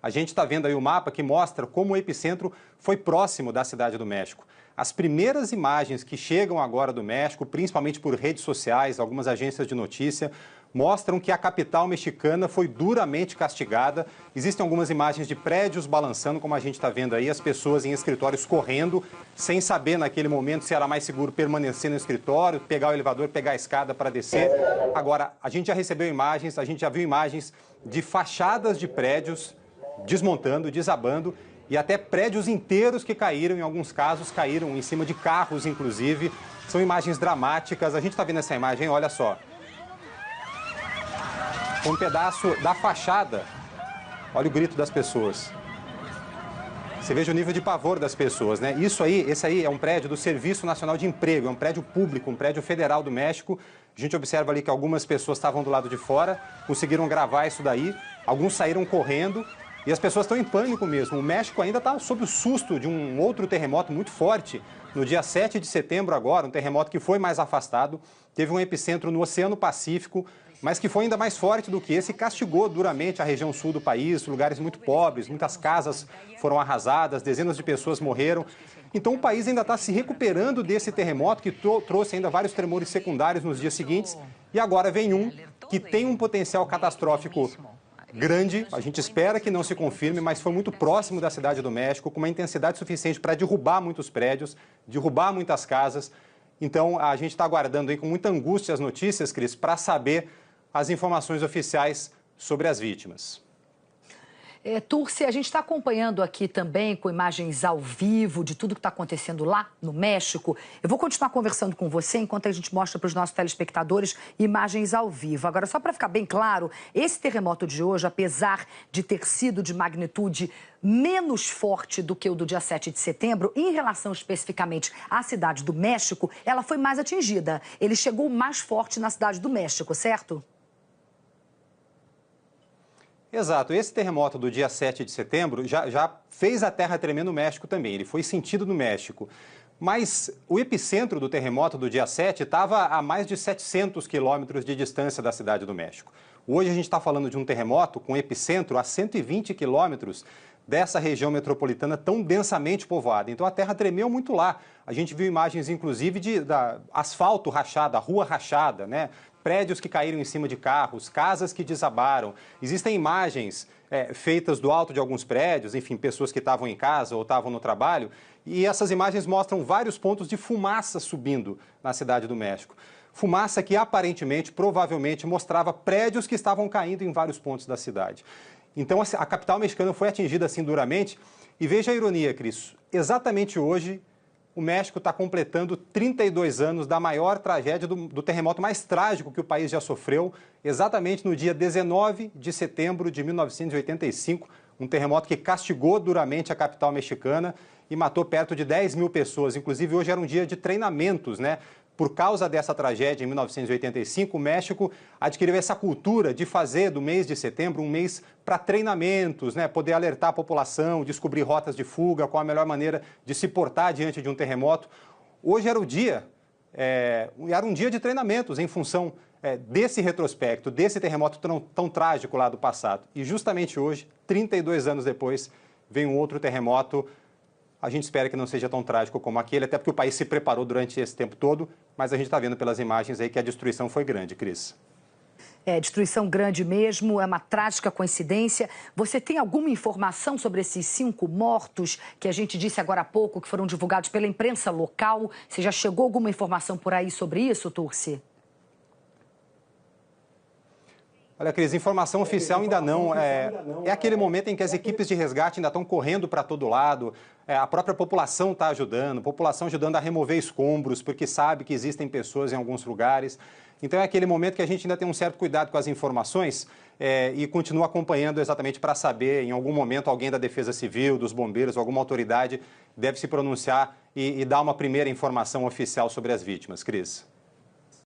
A gente está vendo aí o mapa que mostra como o epicentro foi próximo da Cidade do México. As primeiras imagens que chegam agora do México, principalmente por redes sociais, algumas agências de notícia, mostram que a capital mexicana foi duramente castigada. Existem algumas imagens de prédios balançando, como a gente está vendo aí, as pessoas em escritórios correndo, sem saber naquele momento se era mais seguro permanecer no escritório, pegar o elevador, pegar a escada para descer. Agora, a gente já recebeu imagens, a gente já viu imagens de fachadas de prédios desmontando, desabando, e até prédios inteiros que caíram, em alguns casos caíram em cima de carros, inclusive. São imagens dramáticas. A gente está vendo essa imagem, olha só. Um pedaço da fachada. Olha o grito das pessoas. Você veja o nível de pavor das pessoas, né? Esse aí é um prédio do Serviço Nacional de Emprego, é um prédio público, um prédio federal do México. A gente observa ali que algumas pessoas estavam do lado de fora, conseguiram gravar isso daí, alguns saíram correndo. E as pessoas estão em pânico mesmo. O México ainda está sob o susto de um outro terremoto muito forte. No dia 7 de setembro agora, um terremoto que foi mais afastado, teve um epicentro no Oceano Pacífico, mas que foi ainda mais forte do que esse e castigou duramente a região sul do país, lugares muito pobres, muitas casas foram arrasadas, dezenas de pessoas morreram. Então o país ainda está se recuperando desse terremoto que trouxe ainda vários tremores secundários nos dias seguintes. E agora vem um que tem um potencial catastrófico grande, a gente espera que não se confirme, mas foi muito próximo da Cidade do México, com uma intensidade suficiente para derrubar muitos prédios, derrubar muitas casas. Então, a gente está aguardando aí com muita angústia as notícias, Cris, para saber as informações oficiais sobre as vítimas. Turci, a gente está acompanhando aqui também com imagens ao vivo de tudo que está acontecendo lá no México. Eu vou continuar conversando com você enquanto a gente mostra para os nossos telespectadores imagens ao vivo. Agora, só para ficar bem claro, esse terremoto de hoje, apesar de ter sido de magnitude menos forte do que o do dia 7 de setembro, em relação especificamente à Cidade do México, ela foi mais atingida. Ele chegou mais forte na Cidade do México, certo? Exato. Esse terremoto do dia 7 de setembro já fez a terra tremer no México também. Ele foi sentido no México. Mas o epicentro do terremoto do dia 7 estava a mais de 700 quilômetros de distância da Cidade do México. Hoje a gente está falando de um terremoto com epicentro a 120 quilômetros dessa região metropolitana tão densamente povoada. Então a terra tremeu muito lá. A gente viu imagens, inclusive, de asfalto rachado, a rua rachada, né? Prédios que caíram em cima de carros, casas que desabaram. Existem imagens feitas do alto de alguns prédios, enfim, pessoas que estavam em casa ou estavam no trabalho, e essas imagens mostram vários pontos de fumaça subindo na Cidade do México. Fumaça que aparentemente, provavelmente, mostrava prédios que estavam caindo em vários pontos da cidade. Então a capital mexicana foi atingida assim duramente. E veja a ironia, Cris, exatamente hoje o México está completando 32 anos da maior tragédia, do terremoto mais trágico que o país já sofreu, exatamente no dia 19 de setembro de 1985, um terremoto que castigou duramente a capital mexicana e matou perto de 10 mil pessoas. Inclusive, hoje era um dia de treinamentos, né? Por causa dessa tragédia, em 1985, o México adquiriu essa cultura de fazer do mês de setembro um mês para treinamentos, né? Poder alertar a população, descobrir rotas de fuga, qual a melhor maneira de se portar diante de um terremoto. Hoje era era um dia de treinamentos em função desse retrospecto, desse terremoto tão trágico lá do passado. E justamente hoje, 32 anos depois, vem um outro terremoto. A gente espera que não seja tão trágico como aquele, até porque o país se preparou durante esse tempo todo, mas a gente está vendo pelas imagens aí que a destruição foi grande, Cris. Destruição grande mesmo, é uma trágica coincidência. Você tem alguma informação sobre esses 5 mortos que a gente disse agora há pouco, que foram divulgados pela imprensa local? Você já chegou alguma informação por aí sobre isso, Turci? Olha, Cris, informação oficial ainda não. É aquele momento em que as equipes de resgate ainda estão correndo para todo lado, a própria população está ajudando, a população ajudando a remover escombros, porque sabe que existem pessoas em alguns lugares. Então é aquele momento que a gente ainda tem um certo cuidado com as informações e continua acompanhando exatamente para saber, em algum momento, alguém da Defesa Civil, dos bombeiros, alguma autoridade deve se pronunciar e dar uma primeira informação oficial sobre as vítimas. Cris.